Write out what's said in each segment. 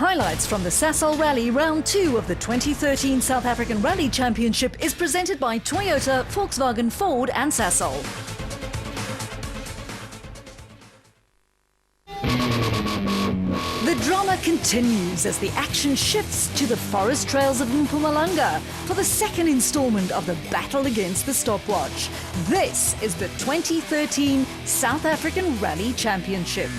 Highlights from the Sasol Rally Round 2 of the 2013 South African Rally Championship is presented by Toyota, Volkswagen, Ford and Sasol. The drama continues as the action shifts to the forest trails of Mpumalanga for the second installment of the battle against the stopwatch. This is the 2013 South African Rally Championship.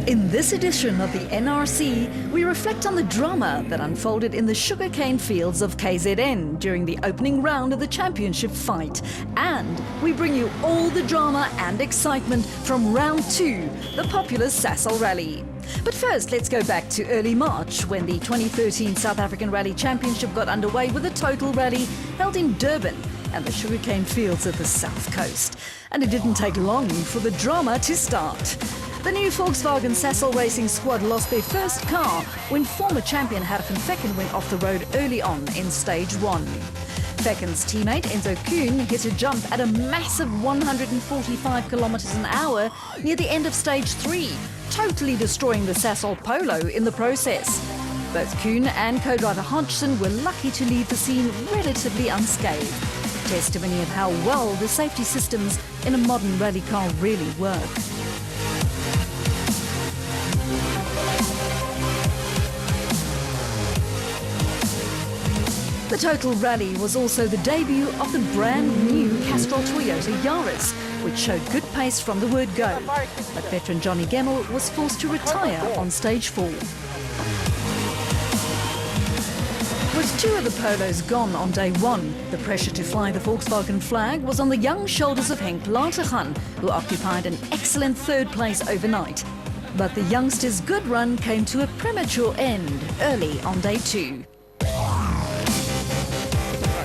In this edition of the NRC, we reflect on the drama that unfolded in the sugarcane fields of KZN during the opening round of the championship fight. And we bring you all the drama and excitement from round 2, the popular Sasol Rally. But first, let's go back to early March when the 2013 South African Rally Championship got underway with a total rally held in Durban and the sugarcane fields of the South Coast. And it didn't take long for the drama to start. The new Volkswagen Sasol racing squad lost their first car when former champion Harken Fecken went off the road early on in stage 1. Fecken's teammate Enzo Kuhn hit a jump at a massive 145 kilometers an hour near the end of stage 3, totally destroying the Sasol Polo in the process. Both Kuhn and co-driver Hodgson were lucky to leave the scene relatively unscathed. Testimony of how well the safety systems in a modern rally car really work. The total rally was also the debut of the brand new Castrol Toyota Yaris, which showed good pace from the word go. But veteran Johnny Gemmell was forced to retire on stage 4. With 2 of the Polos gone on day 1, the pressure to fly the Volkswagen flag was on the young shoulders of Henk Latergan, who occupied an excellent 3rd place overnight. But the youngster's good run came to a premature end early on day 2.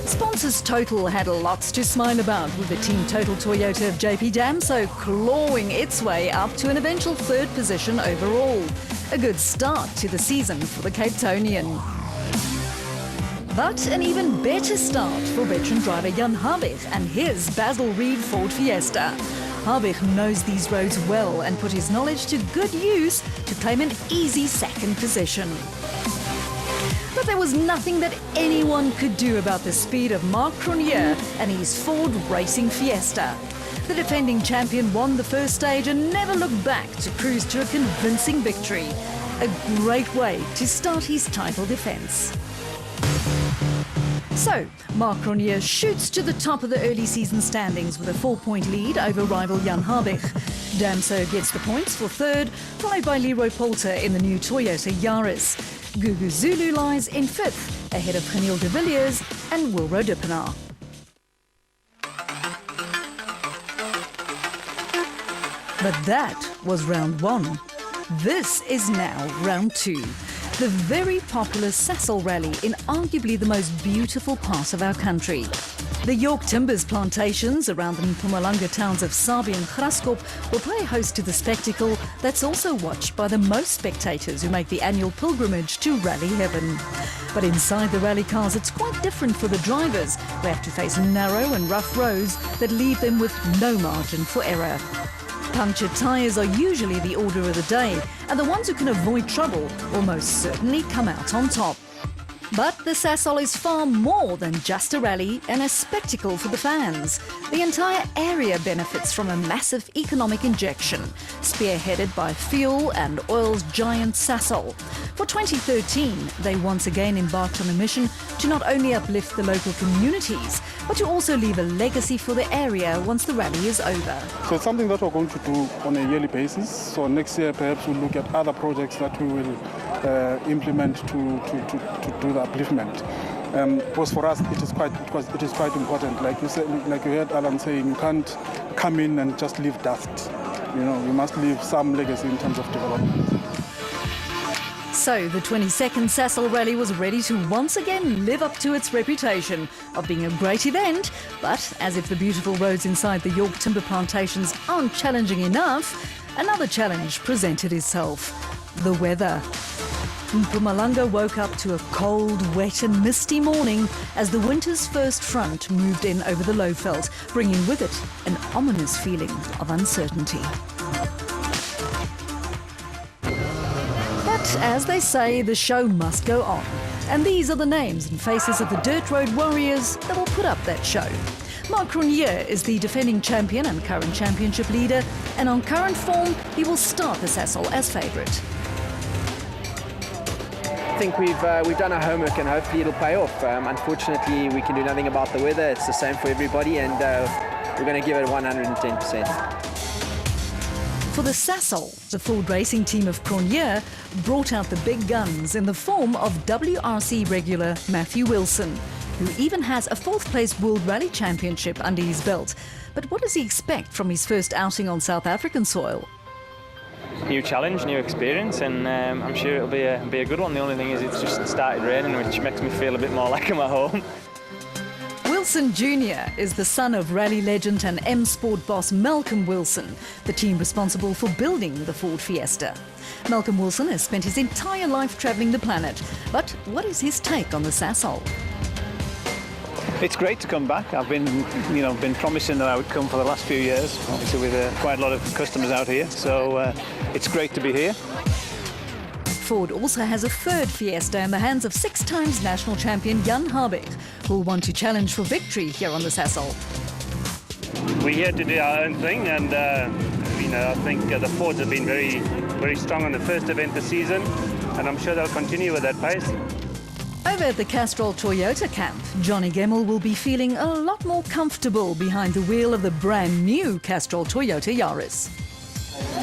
Sponsors Total had lots to smile about, with the Team Total Toyota of JP Damso clawing its way up to an eventual 3rd position overall. A good start to the season for the Cape Townian. But an even better start for veteran driver Jan Habig and his Basil Reed Ford Fiesta. Habig knows these roads well and put his knowledge to good use to claim an easy 2nd position. But there was nothing that anyone could do about the speed of Marc Cronier and his Ford Racing Fiesta. The defending champion won the first stage and never looked back to cruise to a convincing victory. A great way to start his title defense. So, Marc Cronier shoots to the top of the early season standings with a 4-point lead over rival Jan Habig. Damso gets the points for 3rd, followed by Leroy Poulter in the new Toyota Yaris. Gugu Zulu lies in 5th, ahead of Geniel de Villiers and Wilro Dippenaar. But that was round 1. This is now round 2. The very popular Sasol Rally in arguably the most beautiful part of our country. The York Timbers plantations around the Mpumalanga towns of Sabi and Graskop will play host to the spectacle that's also watched by the most spectators who make the annual pilgrimage to Rally Heaven. But inside the rally cars, it's quite different for the drivers, who have to face narrow and rough roads that leave them with no margin for error. Punctured tyres are usually the order of the day, and the ones who can avoid trouble will most certainly come out on top. But the Sasol is far more than just a rally and a spectacle for the fans. The entire area benefits from a massive economic injection, spearheaded by fuel and oil's giant Sasol. For 2013, they once again embarked on a mission to not only uplift the local communities, but to also leave a legacy for the area once the rally is over. So it's something that we're going to do on a yearly basis. So next year, perhaps we'll look at other projects that we will implement to do the upliftment. Because for us it is quite important. Like you said, like you heard Alan saying, you can't come in and just leave dust. You know, you must leave some legacy in terms of development. So the 22nd Sasol Rally was ready to once again live up to its reputation of being a great event, but as if the beautiful roads inside the York timber plantations aren't challenging enough, another challenge presented itself: the weather. Mpumalanga woke up to a cold, wet and misty morning as the winter's first front moved in over the Lowveld, bringing with it an ominous feeling of uncertainty. But as they say, the show must go on. And these are the names and faces of the dirt road warriors that will put up that show. Mark Cronje is the defending champion and current championship leader, and on current form, he will start the Sasol as favourite. I think we've done our homework and hopefully it'll pay off. Unfortunately, we can do nothing about the weather. It's the same for everybody, and we're going to give it 110%. For the Sasol, the Ford racing team of Cronje brought out the big guns in the form of WRC regular Matthew Wilson, who even has a fourth-place World Rally Championship under his belt. But what does he expect from his first outing on South African soil? New challenge, new experience, and I'm sure it'll be a good one. The only thing is it's just started raining, which makes me feel a bit more like I'm at home. Wilson Jr. is the son of rally legend and M-Sport boss Malcolm Wilson, the team responsible for building the Ford Fiesta. Malcolm Wilson has spent his entire life travelling the planet, but what is his take on the Sasol? It's great to come back. I've been promising that I would come for the last few years, obviously with quite a lot of customers out here, so it's great to be here. Ford also has a third Fiesta in the hands of 6 times national champion Jan Habeck, who will want to challenge for victory here on the Sasol. We're here to do our own thing, and I think the Fords have been very strong on the first event this season, and I'm sure they'll continue with that pace. Over at the Castrol Toyota camp, Johnny Gemmell will be feeling a lot more comfortable behind the wheel of the brand new Castrol Toyota Yaris.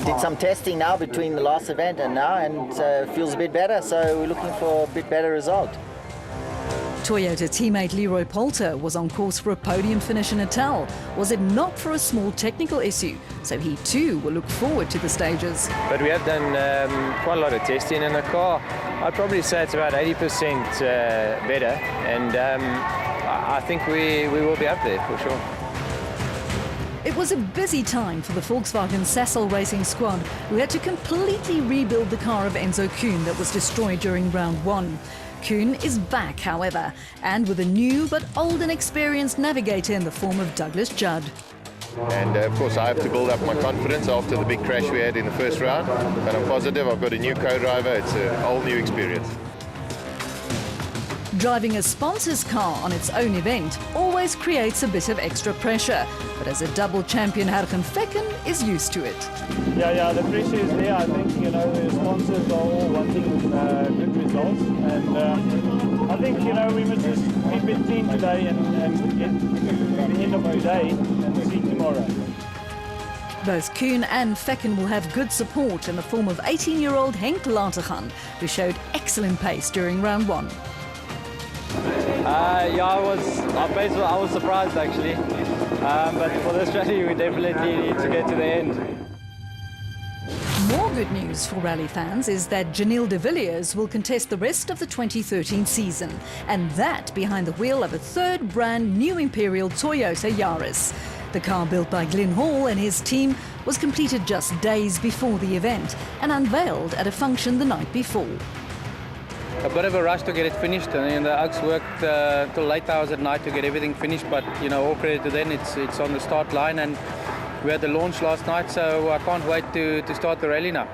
Did some testing now between the last event and now, and feels a bit better, so we're looking for a bit better result. Toyota teammate Leroy Poulter was on course for a podium finish in Natal, was it not for a small technical issue, so he too will look forward to the stages. But we have done quite a lot of testing in the car. I'd probably say it's about 80% better, and I think we will be up there for sure. It was a busy time for the Volkswagen Sasol racing squad, who had to completely rebuild the car of Enzo Kuhn that was destroyed during round 1. Kuhn is back, however, and with a new but old and experienced navigator in the form of Douglas Judd. And of course I have to build up my confidence after the big crash we had in the first round, but I'm positive. I've got a new co-driver. It's a whole new experience. Driving a sponsor's car on its own event always creates a bit of extra pressure, but as a double champion, Hargen Fekken is used to it. Yeah, the pressure is there. I think, the sponsors are all wanting good results, and I think, we must just be a bit clean today and get to the end of today and see tomorrow. Both Kuhn and Fekken will have good support in the form of 18-year-old Henk Latergan, who showed excellent pace during round 1. I was surprised actually, but for this rally we definitely need to get to the end. More good news for rally fans is that Janelle de Villiers will contest the rest of the 2013 season, and that behind the wheel of a third brand new Imperial Toyota Yaris. The car built by Glenn Hall and his team was completed just days before the event and unveiled at a function the night before. A bit of a rush to get it finished, and the Oaks worked till late hours at night to get everything finished, but all credit to them. It's on the start line, and we had the launch last night, so I can't wait to start the rally now.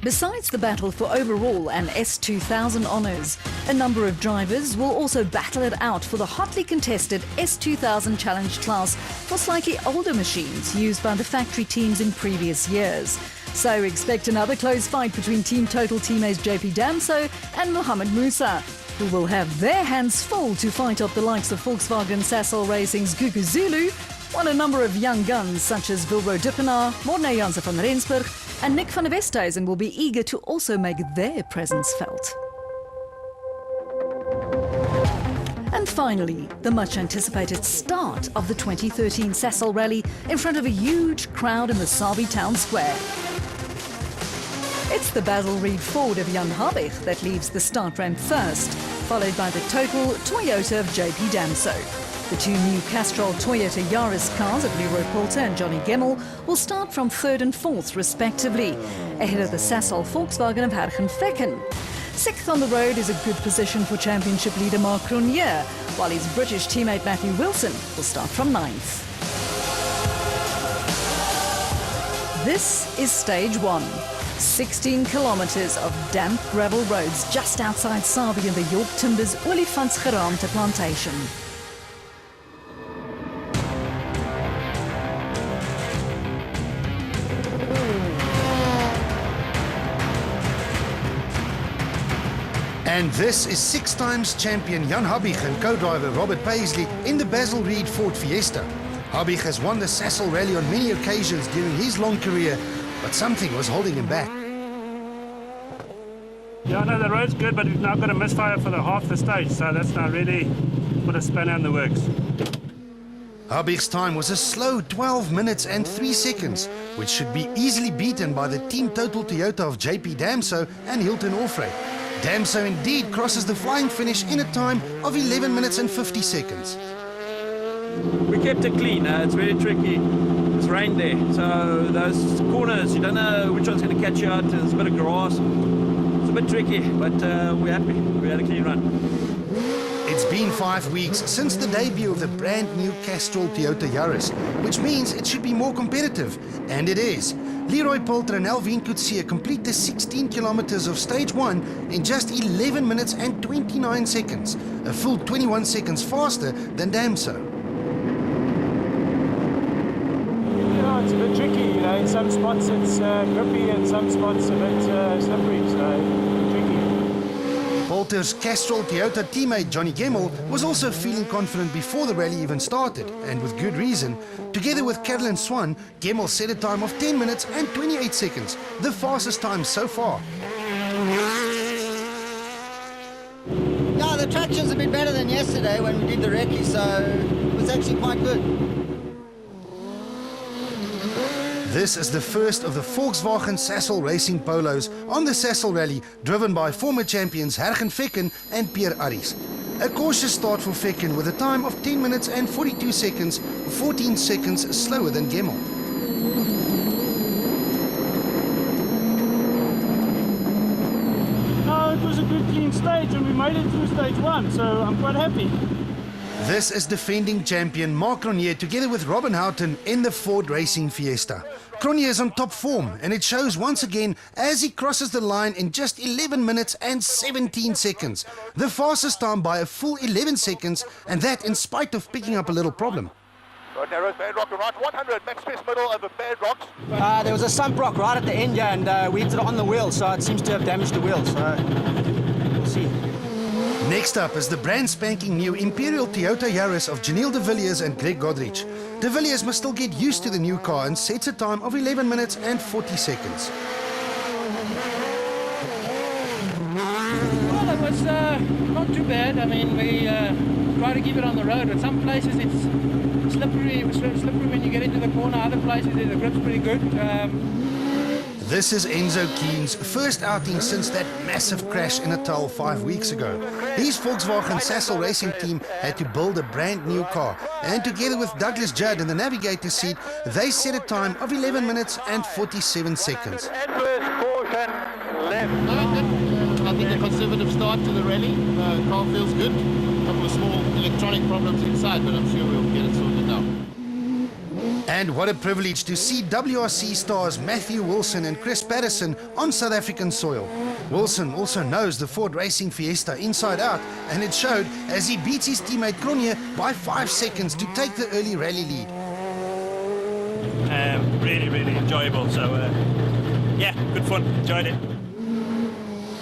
Besides the battle for overall and S2000 honours, a number of drivers will also battle it out for the hotly contested S2000 Challenge class for slightly older machines used by the factory teams in previous years. So expect another close fight between Team Total teammates JP Damso and Mohamed Musa, who will have their hands full to fight off the likes of Volkswagen Sasol Racing's Gugu Zulu, while a number of young guns such as Wilbro Dippenaar, Morne Janse van Rensburg and Nick van der Westhuizen will be eager to also make their presence felt. And finally, the much anticipated start of the 2013 Sasol Rally in front of a huge crowd in the Sabi town square. It's the Basil Reed Ford of Jan Habig that leaves the start ramp first, followed by the total Toyota of JP Damso. The two new Castrol Toyota Yaris cars of Leroy Poulter and Johnny Gemmell will start from 3rd and 4th respectively, ahead of the Sasol Volkswagen of Hergen Fecken. 6th on the road is a good position for championship leader Mark Cronier, while his British teammate Matthew Wilson will start from 9th. This is stage 1. 16 kilometres of damp gravel roads just outside Sabi in the York Timbers Olifantsgeraamte plantation. And this is 6 times champion Jan Habig and co-driver Robert Paisley in the Basil Reed Ford Fiesta. Habig has won the Sasol Rally on many occasions during his long career, but something was holding him back. Yeah, no, the road's good, but we've now got a misfire for the half the stage, so that's now really put a spanner in the works. Habig's time was a slow 12 minutes and 3 seconds, which should be easily beaten by the team total Toyota of JP Damso and Hilton Orfrey. Damso indeed crosses the flying finish in a time of 11 minutes and 50 seconds. We kept it clean. It's very tricky. It's rain there, so those corners, you don't know which one's going to catch you out. There's a bit of grass. It's a bit tricky, but we're happy. We had a clean run. It's been 5 weeks since the debut of the brand new Castrol Toyota Yaris, which means it should be more competitive, and it is. Leroy Poulter and Alvin Coetzee complete the 16 kilometers of stage 1 in just 11 minutes and 29 seconds, a full 21 seconds faster than Damso. Yeah, it's a bit tricky, you know, in some spots it's grippy and some spots a bit slippery, so tricky. Poulter's Castrol Toyota teammate Johnny Gemmell was also feeling confident before the rally even started, and with good reason. Together with Caroline Swan, Gemmell set a time of 10 minutes and 28 seconds, the fastest time so far. Yeah, the traction's a bit better than yesterday when we did the recce, so it was actually quite good. This is the first of the Volkswagen Sasol Racing Polos on the Sasol Rally, driven by former champions Hergen Fecken and Pierre Arries. A cautious start for Fecken with a time of 10 minutes and 42 seconds, 14 seconds slower than Gemmell. No, it was a good clean stage and we made it through stage 1, so I'm quite happy. This is defending champion Mark Cronier together with Robin Houghton in the Ford Racing Fiesta. Cronier is on top form, and it shows once again as he crosses the line in just 11 minutes and 17 seconds. The fastest time by a full 11 seconds, and that in spite of picking up a little problem. Narrows bad rock right, 100, max space middle over bad rocks. There was a sump rock right at the end here, and we hit it on the wheel, so it seems to have damaged the wheel, so we'll see. Next up is the brand spanking new Imperial Toyota Yaris of Janelle de Villiers and Greg Godrich. De Villiers must still get used to the new car and sets a time of 11 minutes and 40 seconds. Well, it was not too bad. I mean, we try to keep it on the road. At some places it's slippery when you get into the corner. Other places the grip's pretty good. This is Enzo Keen's first outing since that massive crash in Natal 5 weeks ago. His Volkswagen Sasol racing team had to build a brand new car, and together with Douglas Judd in the navigator seat, they set a time of 11 minutes and 47 seconds. I think a conservative start to the rally. The car feels good. A couple of small electronic problems inside, but I'm sure we'll get it sorted out. And what a privilege to see WRC stars Matthew Wilson and Chris Patterson on South African soil. Wilson also knows the Ford Racing Fiesta inside out, and it showed as he beats his teammate Cronier by 5 seconds to take the early rally lead. Really enjoyable, so yeah, good fun, enjoyed it.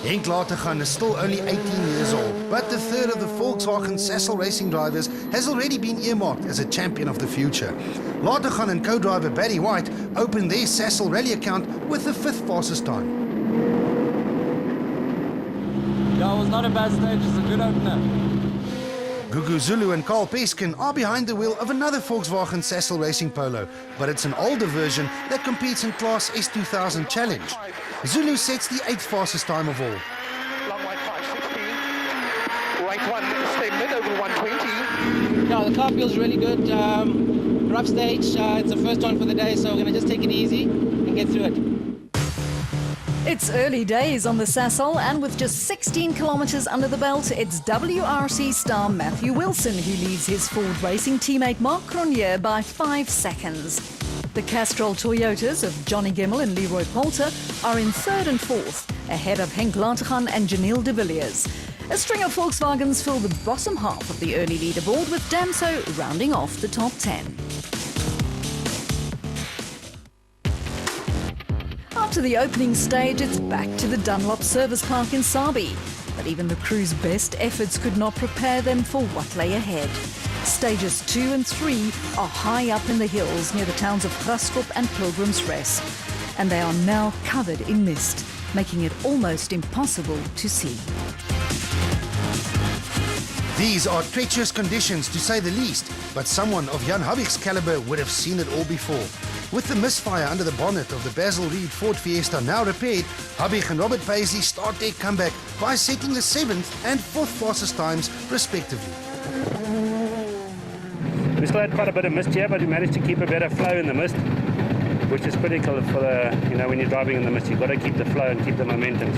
Henk Latergan is still only 18 years old, but the third of the Volkswagen Sasol racing drivers has already been earmarked as a champion of the future. Latergan and co-driver Barry White opened their Sasol rally account with the 5th fastest time. Yeah, it was not a bad stage, it's a good opener. Gugu Zulu and Carl Peskin are behind the wheel of another Volkswagen Sasol Racing Polo, but it's an older version that competes in Class S2000 Challenge. Zulu sets the 8th fastest time of all. Long white 560. Right one, stay mid over 120. Yeah, the car feels really good. Rough stage. It's the first one for the day, so we're going to just take it easy and get through it. It's early days on the Sasol, and with just 16 kilometres under the belt, it's WRC star Matthew Wilson who leads his Ford Racing teammate Marc Cronier by 5 seconds. The Castrol Toyotas of Johnny Gimmel and Leroy Poulter are in 3rd and 4th, ahead of Henk Lateghan and Janelle de Villiers. A string of Volkswagens fill the bottom half of the early leaderboard, with Damso rounding off the top 10. After the opening stage, it's back to the Dunlop Service Park in Sabi. But even the crew's best efforts could not prepare them for what lay ahead. Stages 2 and 3 are high up in the hills near the towns of Graskop and Pilgrim's Rest. And they are now covered in mist, making it almost impossible to see. These are treacherous conditions, to say the least, but someone of Jan Habich's caliber would have seen it all before. With the misfire under the bonnet of the Basil Reed Ford Fiesta now repaired, Habich and Robert Paisley start their comeback by setting the 7th and 4th fastest times, respectively. We still had quite a bit of mist here, but we managed to keep a better flow in the mist, which is critical for the, when you're driving in the mist, you've got to keep the flow and keep the momentum.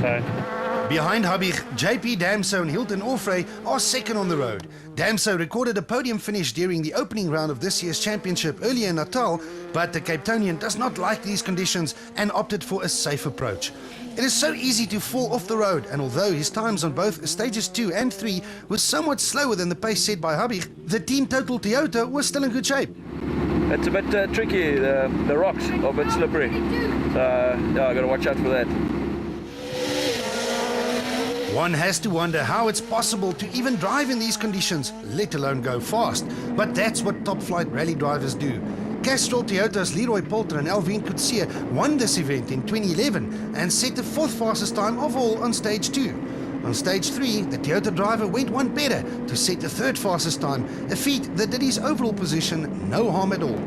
Behind Habich, JP Damso and Hilton Orfrey are second on the road. Damso recorded a podium finish during the opening round of this year's championship earlier in Natal, but the Cape Townian does not like these conditions and opted for a safe approach. It is so easy to fall off the road, and although his times on both stages 2 and 3 were somewhat slower than the pace set by Habich, the team total Toyota was still in good shape. It's a bit tricky, the rocks are a bit slippery, so yeah, I've got to watch out for that. One has to wonder how it's possible to even drive in these conditions, let alone go fast. But that's what top-flight rally drivers do. Castrol Toyota's Leroy Poulter and Alvin Coetzee won this event in 2011 and set the 4th fastest time of all on stage 2. On stage 3, the Toyota driver went one better to set the 3rd fastest time, a feat that did his overall position no harm at all.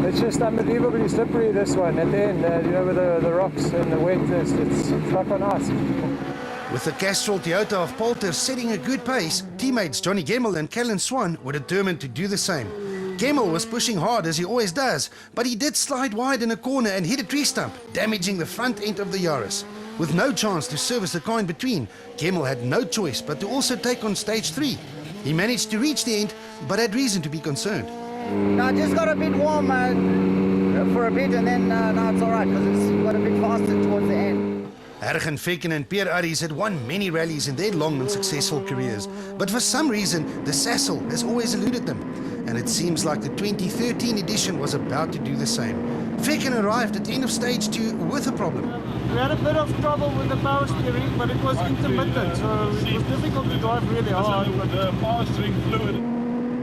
It's just unbelievably slippery, this one, at the end, with the rocks and the wet, it's like on ice. With the Castrol Toyota of Poulter setting a good pace, teammates Johnny Gimmel and Callan Swan were determined to do the same. Gimmel was pushing hard as he always does, but he did slide wide in a corner and hit a tree stump, damaging the front end of the Yaris. With no chance to service the car in between, Gimmel had no choice but to also take on stage 3. He managed to reach the end, but had reason to be concerned. No, I just got a bit warm for a bit, and then now it's all right because it's got a bit faster towards the end. Ergen Fekken and Pierre Arries had won many rallies in their long and successful careers, but for some reason the Sasol has always eluded them, and it seems like the 2013 edition was about to do the same. Fekken arrived at the end of stage 2 with a problem. We had a bit of trouble with the power steering, but it was intermittent, so it was difficult to drive really hard. But the power steering fluid.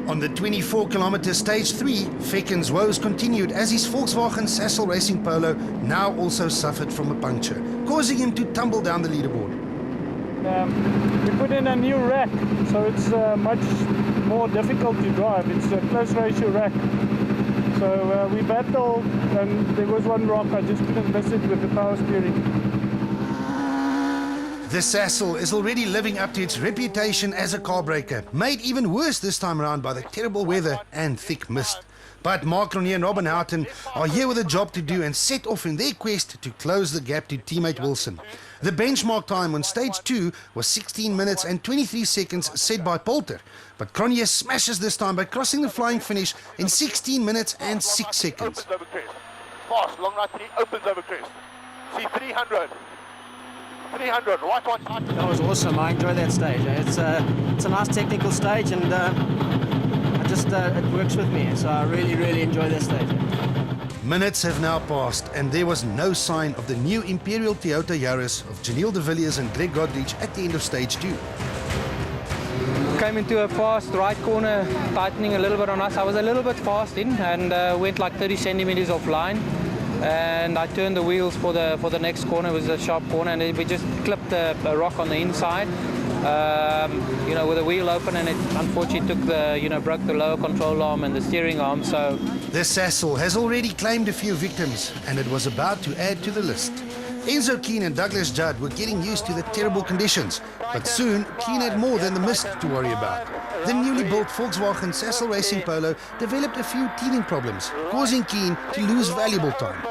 On the 24-kilometer stage 3, Fekken's woes continued as his Volkswagen Sasol Racing Polo now also suffered from a puncture, causing him to tumble down the leaderboard. We put in a new rack, so it's much more difficult to drive. It's a close ratio rack. So we battled, and there was one rock, I just couldn't miss it with the power steering. The Sasol is already living up to its reputation as a car breaker, made even worse this time around by the terrible weather and thick mist. But Marc Cronier and Robin Houghton are here with a job to do and set off in their quest to close the gap to teammate Wilson. The benchmark time on stage 2 was 16 minutes and 23 seconds set by Poulter, but Cronier smashes this time by crossing the flying finish in 16 minutes and 6 seconds. Opens over crest. Fast, long right 3, opens over crest. See 300. 300, right one side. That was awesome. I enjoyed that stage. It's a nice technical stage, and it works with me. So I really enjoy that stage. Minutes have now passed, and there was no sign of the new Imperial Toyota Yaris of Janelle de Villiers and Greg Godrich at the end of stage 2. Came into a fast right corner, tightening a little bit on us. I was a little bit fast in and went like 30 centimeters offline. and I turned the wheels for the next corner. It was a sharp corner, and we just clipped a rock on the inside, with the wheel open, and it unfortunately took broke the lower control arm and the steering arm. So the Sasol has already claimed a few victims, and it was about to add to the list. Enzo Keane and Douglas Judd were getting used to the terrible conditions, but soon Keane had more than the mist to worry about. The newly built Volkswagen Sasol Racing Polo developed a few teething problems, causing Keane to lose valuable time.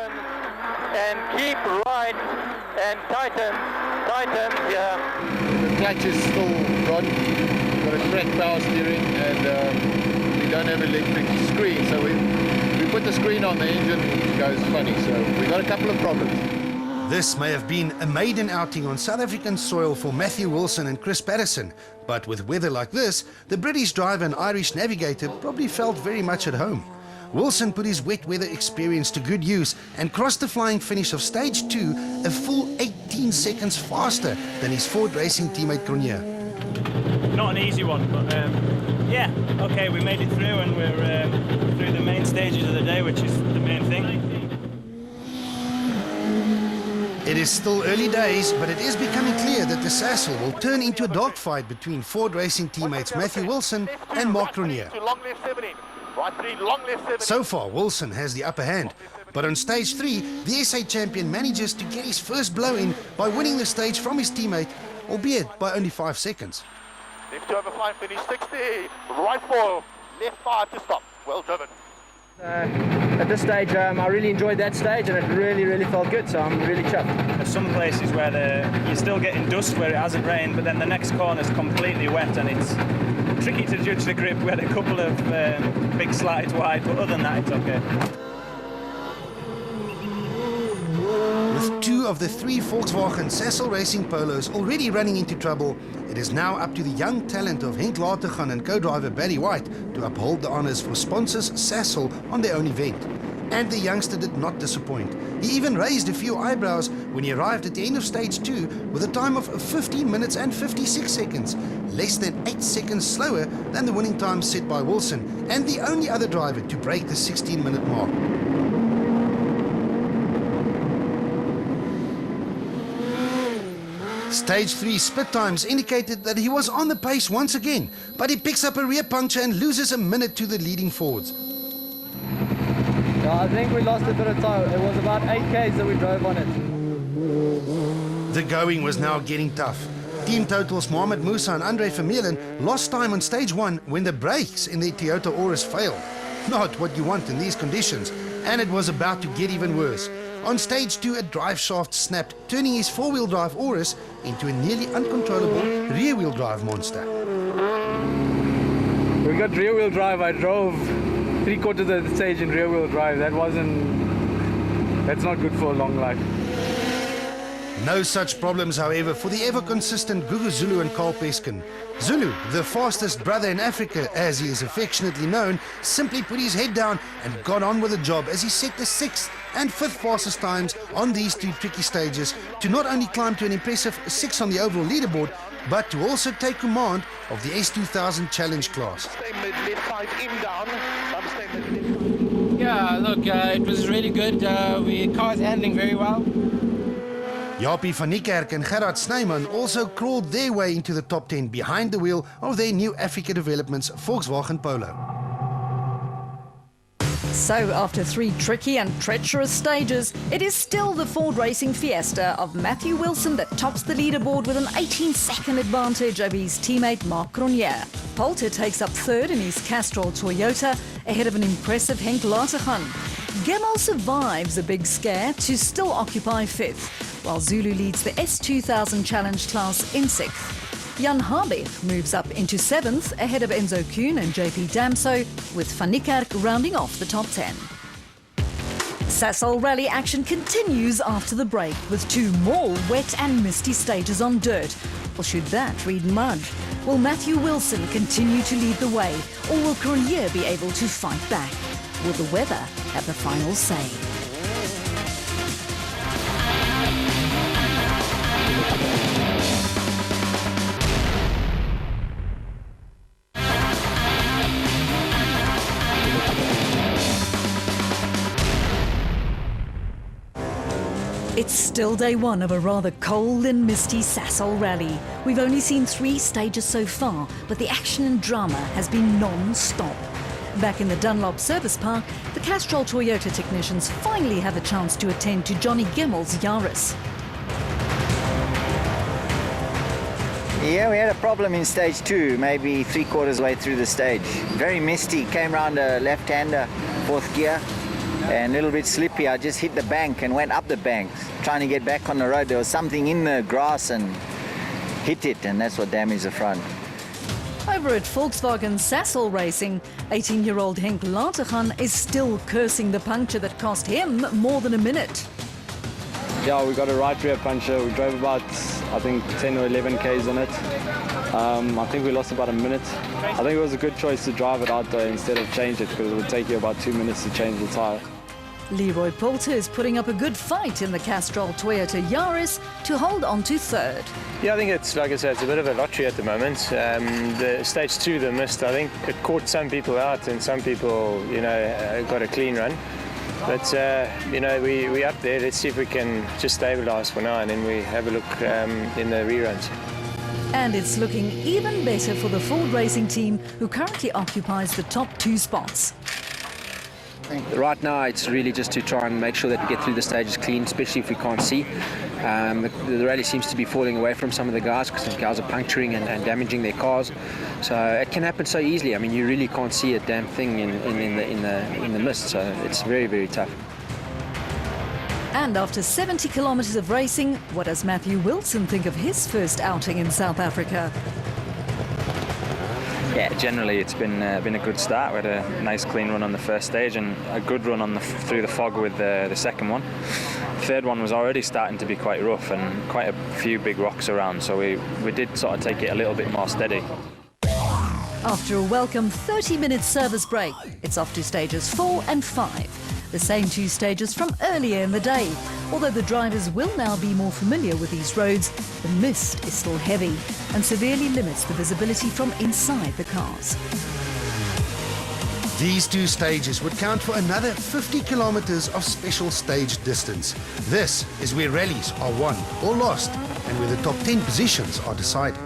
And keep right and tighten, yeah. The clutch is still gone, got a cracked power steering, and we don't have an electric screen, so we put the screen on, the engine goes funny, so we got a couple of problems. This may have been a maiden outing on South African soil for Matthew Wilson and Chris Patterson, but with weather like this, the British driver and Irish navigator probably felt very much at home. Wilson put his wet weather experience to good use and crossed the flying finish of stage 2 a full 18 seconds faster than his Ford Racing teammate Cronje. Not an easy one, but yeah, okay, we made it through, and we're through the main stages of the day, which is the main thing. It is still early days, but it is becoming clear that the Sasol will turn into a dogfight between Ford Racing teammates Matthew Wilson and Mark Cronje. So far, Wilson has the upper hand, but on stage 3, the SA champion manages to get his first blow in by winning the stage from his teammate, albeit by only 5 seconds. Left 2 over 5, finish 60, right 4, left 5 to stop, well driven. At this stage, I really enjoyed that stage, and it really felt good, so I'm really chuffed. There's some places where you're still getting dust where it hasn't rained, but then the next corner's completely wet, and it's tricky to judge the grip. We had a couple of big slides wide, but other than that, it's okay. With 2 of the 3 Volkswagen Sasol Racing Polos already running into trouble, it is now up to the young talent of Henk Latergan and co-driver Barry White to uphold the honours for sponsors Sasol on their own event. And the youngster did not disappoint. He even raised a few eyebrows when he arrived at the end of stage 2 with a time of 15 minutes and 56 seconds, less than 8 seconds slower than the winning time set by Wilson, and the only other driver to break the 16-minute mark. Stage 3 split times indicated that he was on the pace once again, but he picks up a rear puncture and loses a minute to the leading Fords. Yeah, I think we lost a bit of time. It was about 8 Ks that we drove on it. The going was now getting tough. Team totals Mohamed Musa and Andre Vermeulen lost time on stage 1 when the brakes in their Toyota Auris failed. Not what you want in these conditions, and it was about to get even worse. On stage 2, a drive shaft snapped, turning his 4-wheel drive Auris into a nearly uncontrollable rear-wheel drive monster. We got rear-wheel drive. I drove 3/4 of the stage in rear-wheel drive. That's not good for a long life. No such problems, however, for the ever-consistent Gugu Zulu and Carl Peskin. Zulu, the fastest brother in Africa, as he is affectionately known, simply put his head down and got on with the job as he set the 6th and 5th fastest times on these 2 tricky stages to not only climb to an impressive 6 on the overall leaderboard, but to also take command of the S2000 challenge class. Yeah, look, it was really good. Car's handling very well. Japie van Niekerk and Gerard Snyman also crawled their way into the top 10 behind the wheel of their new Africa Developments Volkswagen Polo. So after 3 tricky and treacherous stages, it is still the Ford Racing Fiesta of Matthew Wilson that tops the leaderboard with an 18-second advantage over his teammate Mark Cronje. Poulter takes up 3rd in his Castrol Toyota ahead of an impressive Henk Latergan. Gemmel survives a big scare to still occupy 5th, while Zulu leads the S2000 Challenge class in 6th. Jan Habig moves up into 7th ahead of Enzo Kuhn and JP Damso, with Van Niekerk rounding off the top 10. Sasol rally action continues after the break with 2 more wet and misty stages on dirt. Or should that read mud? Will Matthew Wilson continue to lead the way, or will Cronje be able to fight back? Will the weather have the final say? Still day one of a rather cold and misty Sasol rally. We've only seen 3 stages so far, but the action and drama has been non-stop. Back in the Dunlop Service Park, the Castrol Toyota technicians finally have a chance to attend to Johnny Gimmel's Yaris. Yeah, we had a problem in stage 2, maybe 3/4 way through the stage. Very misty, came round a left-hander, 4th gear, and a little bit slippy. I just hit the bank and went up the bank, trying to get back on the road. There was something in the grass and hit it, and that's what damaged the front. Over at Volkswagen Sasol Racing, 18-year-old Henk Lateghan is still cursing the puncture that cost him more than a minute. Yeah, we got a right rear puncture. We drove about, I think, 10 or 11 Ks on it. I think we lost about a minute. I think it was a good choice to drive it out though instead of change it, because it would take you about 2 minutes to change the tyre. Leroy Poulter is putting up a good fight in the Castrol Toyota Yaris to hold on to 3rd. Yeah, I think it's, like I said, it's a bit of a lottery at the moment. The stage 2, the mist, I think it caught some people out and some people, you know, got a clean run. But, you know, we're up there. Let's see if we can just stabilise for now and then we have a look in the reruns. And it's looking even better for the Ford Racing team, who currently occupies the top 2 spots. Right now, it's really just to try and make sure that we get through the stages clean, especially if we can't see. The rally seems to be falling away from some of the guys because the guys are puncturing and damaging their cars. So it can happen so easily. I mean, you really can't see a damn thing in the mist. So it's very, very tough. And after 70 kilometres of racing, what does Matthew Wilson think of his first outing in South Africa? Yeah, generally it's been a good start. We had a nice clean run on the first stage and a good run on through the fog with the second one. The third one was already starting to be quite rough and quite a few big rocks around, so we did sort of take it a little bit more steady. After a welcome 30-minute service break, it's off to stages 4 and 5. The same 2 stages from earlier in the day. Although the drivers will now be more familiar with these roads, the mist is still heavy and severely limits the visibility from inside the cars. These 2 stages would count for another 50 kilometers of special stage distance. This is where rallies are won or lost and where the top 10 positions are decided.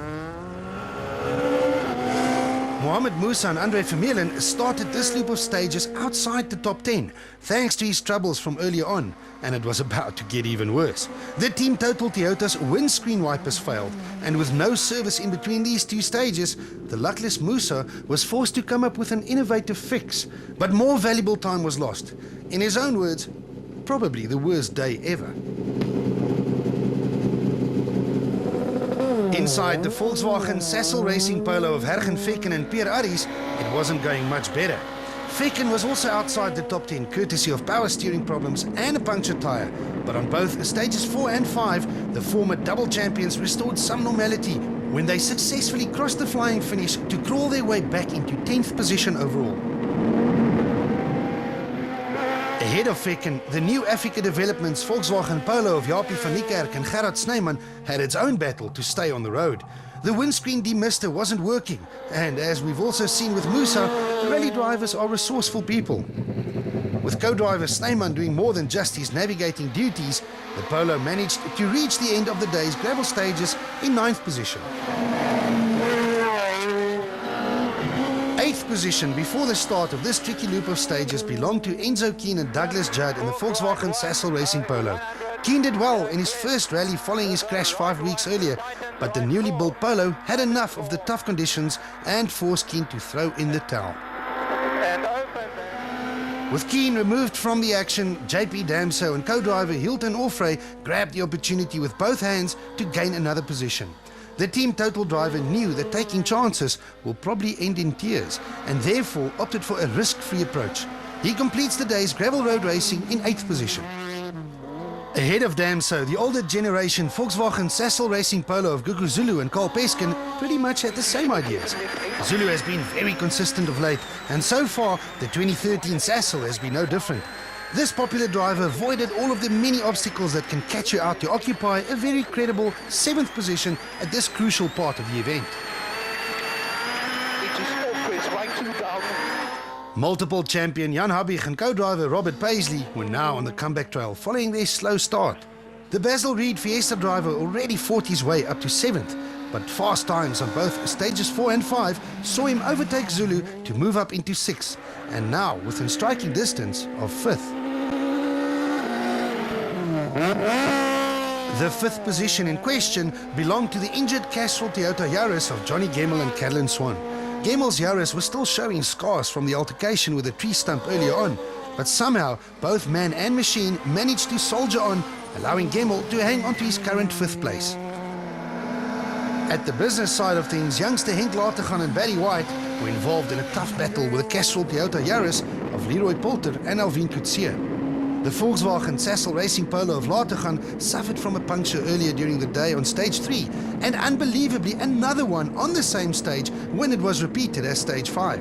Mohamed Musa and Andre Vermeulen started this loop of stages outside the top 10, thanks to his troubles from earlier on, and it was about to get even worse. The Team Total Toyota's windscreen wipers failed, and with no service in between these 2 stages, the luckless Musa was forced to come up with an innovative fix, but more valuable time was lost. In his own words, probably the worst day ever. Inside the Volkswagen Sasol Racing Polo of Hergen Fekken and Pierre Aris, it wasn't going much better. Fekken was also outside the top 10 courtesy of power steering problems and a punctured tyre, but on both stages 4 and 5, the former double champions restored some normality when they successfully crossed the flying finish to crawl their way back into 10th position overall. Ahead of Fekken, the new Africa Developments Volkswagen Polo of Japie van Niekerk and Gerard Snyman had its own battle to stay on the road. The windscreen demister wasn't working, and as we've also seen with Musa, rally drivers are resourceful people. With co-driver Snyman doing more than just his navigating duties, the Polo managed to reach the end of the day's gravel stages in 9th position. 8th position before the start of this tricky loop of stages belonged to Enzo Keane and Douglas Judd in the Volkswagen Sasol Racing Polo. Keane did well in his first rally following his crash 5 weeks earlier, but the newly built Polo had enough of the tough conditions and forced Keane to throw in the towel. With Keane removed from the action, JP Damso and co-driver Hilton Orfrey grabbed the opportunity with both hands to gain another position. The Team Total driver knew that taking chances will probably end in tears and therefore opted for a risk-free approach. He completes the day's gravel road racing in 8th position. Ahead of Damso, the older generation Volkswagen Sasol Racing Polo of Gugu Zulu and Carl Peskin pretty much had the same ideas. Zulu has been very consistent of late, and so far the 2013 Sasol has been no different. This popular driver avoided all of the many obstacles that can catch you out to occupy a very credible 7th position at this crucial part of the event. It is always right to down. Multiple champion Jan Habig and co-driver Robert Paisley were now on the comeback trail following their slow start. The Basil Reed Fiesta driver already fought his way up to 7th, but fast times on both stages 4 and 5 saw him overtake Zulu to move up into 6th, and now within striking distance of 5th. The 5th position in question belonged to the injured Castrol Toyota Yaris of Johnny Gemmell and Catalin Swan. Gemmell's Yaris was still showing scars from the altercation with a tree stump earlier on, but somehow both man and machine managed to soldier on, allowing Gemmell to hang on to his current 5th place. At the business side of things, youngster Henk Lateghan and Barry White were involved in a tough battle with the Castrol Toyota Yaris of Leroy Polter and Alvin Coetzee. The Volkswagen Sasol Racing Polo of Lateghan suffered from a puncture earlier during the day on stage 3, and unbelievably another one on the same stage when it was repeated as stage 5.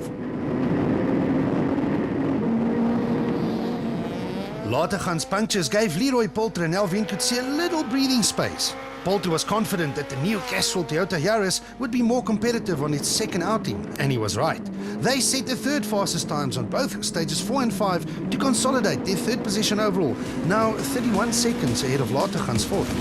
Lateghan's punctures gave Leroy Polter and Alvin Coetzee a little breathing space. Polter was confident that the new Castrol Toyota Yaris would be more competitive on its second outing, and he was right. They set the 3rd fastest times on both stages 4 and 5 to consolidate their 3rd position overall, now 31 seconds ahead of Lateghan's 4th.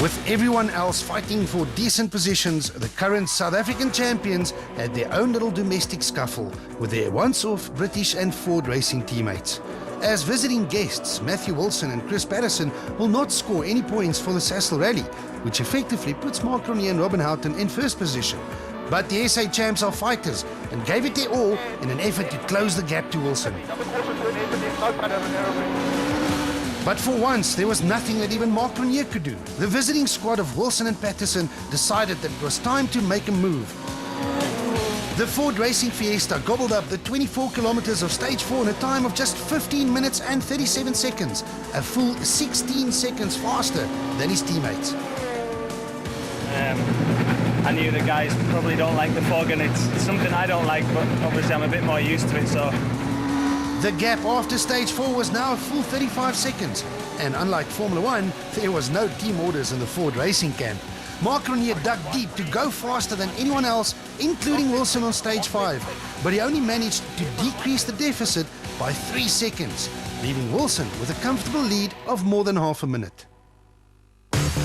With everyone else fighting for decent positions, the current South African champions had their own little domestic scuffle with their once-off British and Ford racing teammates. As visiting guests, Matthew Wilson and Chris Patterson will not score any points for the Sasol Rally, which effectively puts Mark Cronje and Robin Houghton in 1st position. But the SA champs are fighters and gave it their all in an effort to close the gap to Wilson. But for once, there was nothing that even Mark Cronje could do. The visiting squad of Wilson and Patterson decided that it was time to make a move. The Ford Racing Fiesta gobbled up the 24 kilometers of stage 4 in a time of just 15 minutes and 37 seconds, a full 16 seconds faster than his teammates. I knew the guys probably don't like the fog, and it's something I don't like, but obviously I'm a bit more used to it, so. The gap after stage 4 was now a full 35 seconds, and unlike Formula 1, there was no team orders in the Ford Racing camp. Mark Cronje dug deep to go faster than anyone else, including Wilson on stage 5, but he only managed to decrease the deficit by 3 seconds, leaving Wilson with a comfortable lead of more than half a minute.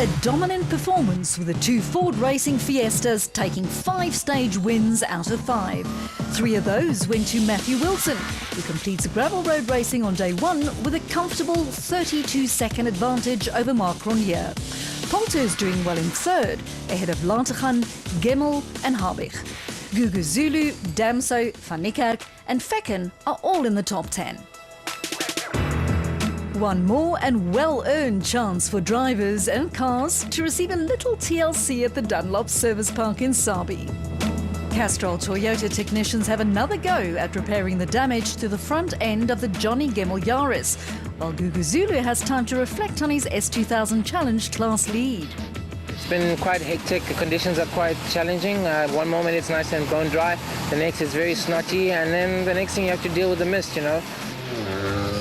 A dominant performance with the 2 Ford Racing Fiestas taking 5 stage wins out of 5. 3 of those went to Matthew Wilson, who completes gravel road racing on day 1 with a comfortable 32-second advantage over Mark Cronje. Polter's doing well in 3rd, ahead of Lateghan, Gemmell and Habig. Gugu Zulu, Damso, Van Niekerk and Fecken are all in the top 10. One more and well-earned chance for drivers and cars to receive a little TLC at the Dunlop Service Park in Sabi. Castrol Toyota technicians have another go at repairing the damage to the front end of the Johnny Gemmell Yaris, while Gugu Zulu has time to reflect on his S2000 Challenge class lead. It's been quite hectic. The conditions are quite challenging. One moment it's nice and bone dry, the next it's very snotty, and then the next thing you have to deal with the mist, you know.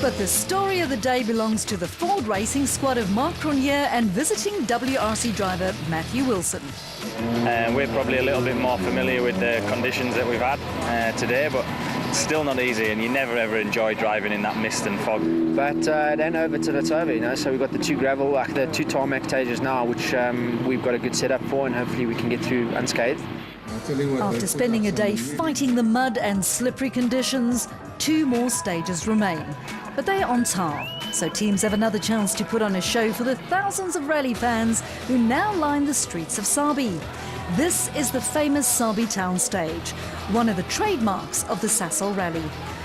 But the story of the day belongs to the Ford Racing squad of Mark Cronje and visiting WRC driver Matthew Wilson. We're probably a little bit more familiar with the conditions that we've had today, but it's still not easy, and you never ever enjoy driving in that mist and fog. But it ain't over till it's over, you know. So we've got the 2 gravel, the 2 tarmac stages now, which we've got a good setup for, and hopefully we can get through unscathed. After spending a day fighting the mud and slippery conditions, 2 more stages remain. But they are on tar, so teams have another chance to put on a show for the thousands of rally fans who now line the streets of Sabi. This is the famous Sabi town stage, one of the trademarks of the Sasol Rally.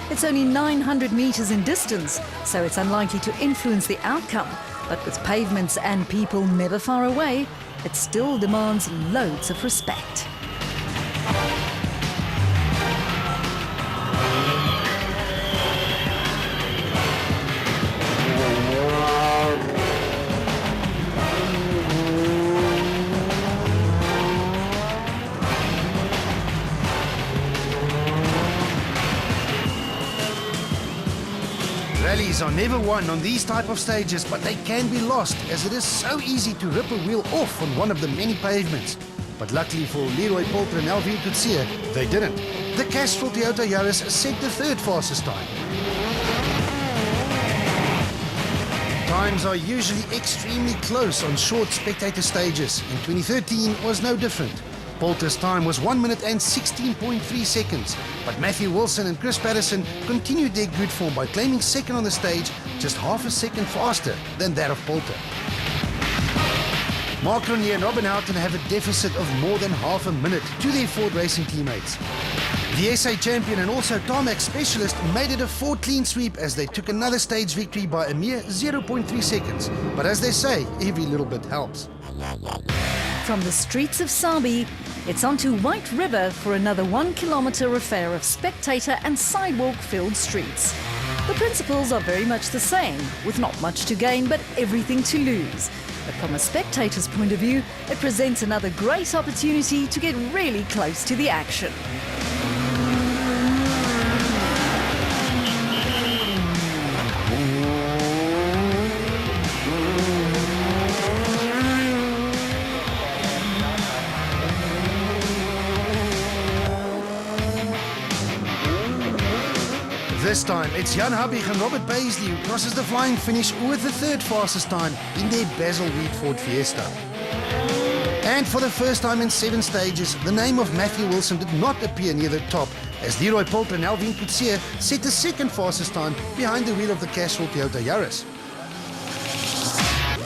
It's only 900 meters in distance, so it's unlikely to influence the outcome. But with pavements and people never far away, it still demands loads of respect. Rallies are never won on these type of stages, but they can be lost, as it is so easy to rip a wheel off on one of the many pavements. But luckily for Leroy Polter and Alvin Coetzee, they didn't. The Castrol Toyota Yaris set the 3rd fastest time. Times are usually extremely close on short spectator stages, and 2013 was no different. Poulter's time was 1 minute and 16.3 seconds, but Matthew Wilson and Chris Patterson continued their good form by claiming second on the stage, just half a second faster than that of Poulter. Mark Ronier and Robin Houghton have a deficit of more than half a minute to their Ford Racing teammates. The SA champion and also tarmac specialist made it a Ford clean sweep as they took another stage victory by a mere 0.3 seconds. But as they say, every little bit helps. From the streets of Sabi, it's on to White River for another 1 kilometre affair of spectator and sidewalk-filled streets. The principles are very much the same, with not much to gain but everything to lose. But from a spectator's point of view, it presents another great opportunity to get really close to the action. This time, it's Jan Habig and Robert Paisley who crosses the flying finish with the third fastest time in their Basil Reed Ford Fiesta. And for the first time in 7 stages, the name of Matthew Wilson did not appear near the top, as Leroy Poulter and Alvin Coetzee set the second fastest time behind the wheel of the Castrol Toyota Yaris.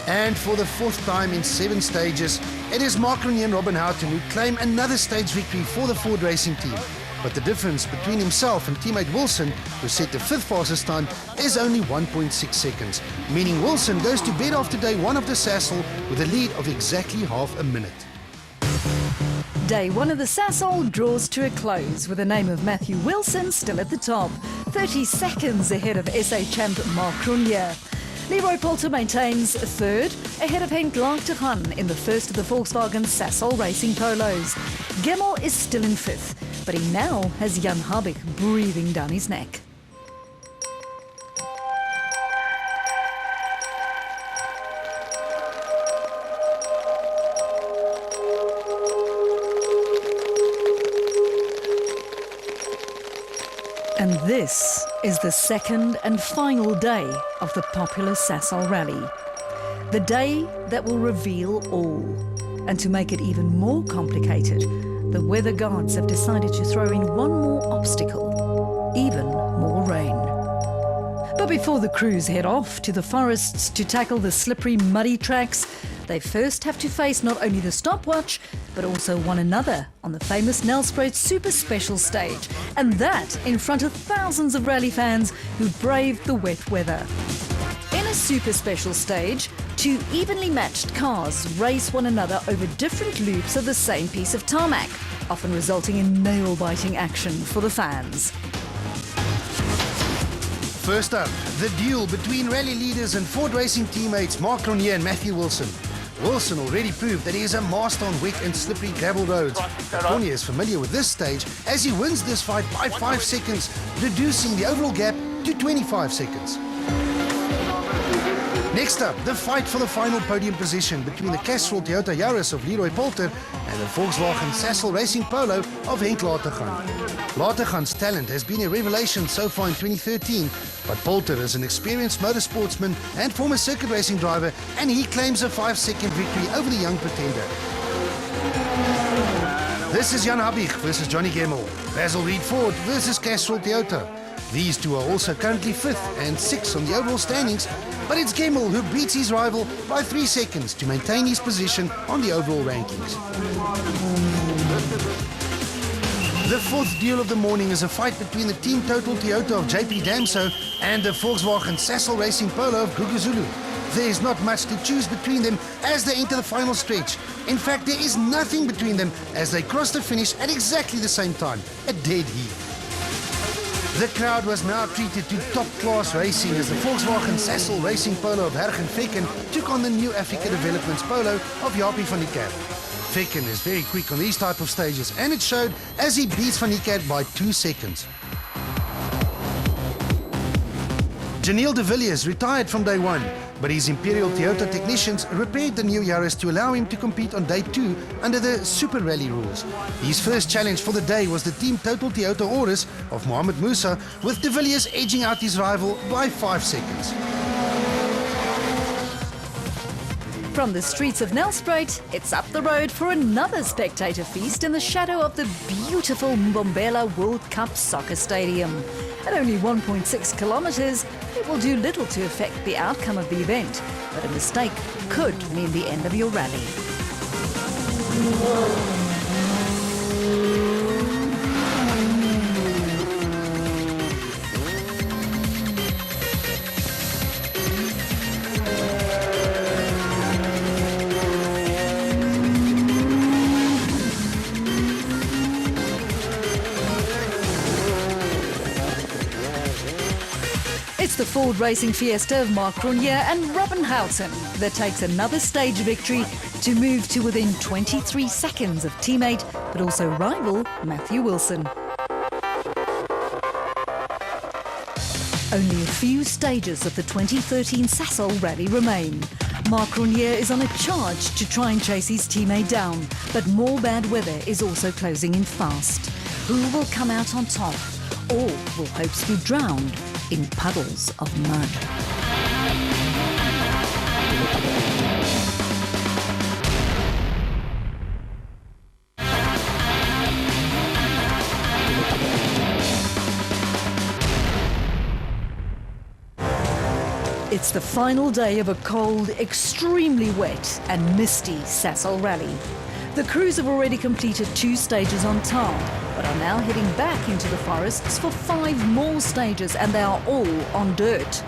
And for the 4th time in 7 stages, it is Mark Ronier and Robin Houghton who claim another stage victory for the Ford Racing team. But the difference between himself and teammate Wilson, who set the 5th fastest time, is only 1.6 seconds, meaning Wilson goes to bed after day 1 of the Sasol with a lead of exactly half a minute. Day 1 of the Sasol draws to a close with the name of Matthew Wilson still at the top, 30 seconds ahead of SA champ Mark Ronier. Leroy Poulter maintains 3rd, ahead of Henk Laagtegan in the first of the Volkswagen Sasol Racing Polos. Gemmel is still in 5th, but he now has Jan Habig breathing down his neck. And this is the second and final day of the popular Sasol Rally. The day that will reveal all. And to make it even more complicated, the weather gods have decided to throw in one more obstacle, even more rain. But before the crews head off to the forests to tackle the slippery, muddy tracks, they first have to face not only the stopwatch, but also one another on the famous Nelspruit Super Special stage, and that in front of thousands of rally fans who braved the wet weather. In a Super Special stage, 2 evenly matched cars race one another over different loops of the same piece of tarmac, often resulting in nail-biting action for the fans. First up, the duel between rally leaders and Ford Racing teammates Mark Ronier and Matthew Wilson. Wilson already proved that he is a master on wet and slippery gravel roads. Ronier is familiar with this stage as he wins this fight by 5 seconds, reducing the overall gap to 25 seconds. Next up, the fight for the final podium position between the Castrol Toyota Yaris of Leroy Poulter and the Volkswagen Sasol Racing Polo of Henk Laagtegan. Laagtegan's talent has been a revelation so far in 2013, but Poulter is an experienced motorsportsman and former circuit racing driver, and he claims a 5-second victory over the young pretender. This is Jan Habig versus Johnny Gemmel, Basil Reed Ford versus Castrol Toyota. These two are also currently 5th and 6th on the overall standings, but it's Gemmel who beats his rival by 3 seconds to maintain his position on the overall rankings. The 4th duel of the morning is a fight between the Team Total Toyota of JP Damso and the Volkswagen Sasol Racing Polo of Guguzulu. There is not much to choose between them as they enter the final stretch. In fact, there is nothing between them as they cross the finish at exactly the same time, a dead heat. The crowd was now treated to top-class racing as the Volkswagen Sasol Racing Polo of Hergen Vekken took on the New Africa Developments Polo of Japie van Niekerk. Vekken is very quick on these type of stages, and it showed as he beats van Niekerk by 2 seconds. Janiel de Villiers retired from day 1, but his Imperial Toyota technicians repaired the new Yaris to allow him to compete on day 2 under the Super Rally rules. His first challenge for the day was the Team Total Toyota Auris of Mohamed Musa, with de Villiers edging out his rival by 5 seconds. From the streets of Nelspruit, it's up the road for another spectator feast in the shadow of the beautiful Mbombela World Cup Soccer Stadium. At only 1.6 kilometres, it will do little to affect the outcome of the event, but a mistake could mean the end of your rally. It's the Ford Racing Fiesta of Mark Cronje and Robin Houghton that takes another stage victory to move to within 23 seconds of teammate, but also rival, Matthew Wilson. Only a few stages of the 2013 Sasol rally remain. Mark Cronje is on a charge to try and chase his teammate down, but more bad weather is also closing in fast. Who will come out on top, or will hopes be drowned in puddles of mud? It's the final day of a cold, extremely wet and misty Sasol rally. The crews have already completed 2 stages on tar, but are now heading back into the forests for 5 more stages, and they are all on dirt.